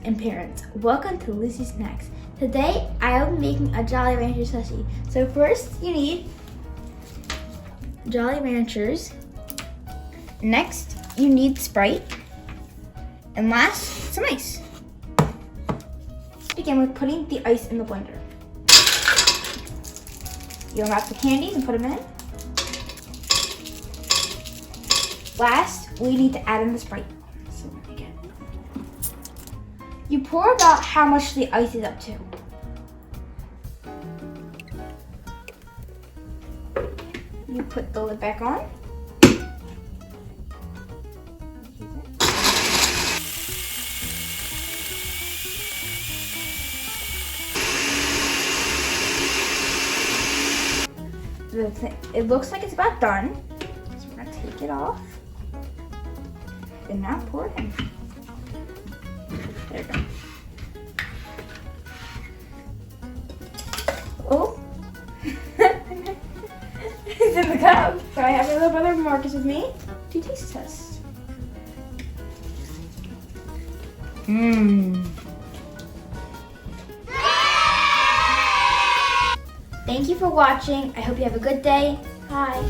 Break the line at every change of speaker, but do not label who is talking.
and parents. Welcome to Lucy Snacks. Today I will be making a Jolly Rancher slushie. So first you need Jolly Ranchers. Next you need Sprite. And last, some ice. Begin with putting the ice in the blender. You unwrap the candies and put them in. Last, we need to add in the Sprite. So again, you pour about how much the ice is up to. You put the lid back on. It looks like it's about done. So we're gonna take it off. And now pour it in. There we go. Oh. It's in the cup. So I have my little brother Marcus with me. Do taste test. Thank you for watching. I hope you have a good day. Bye.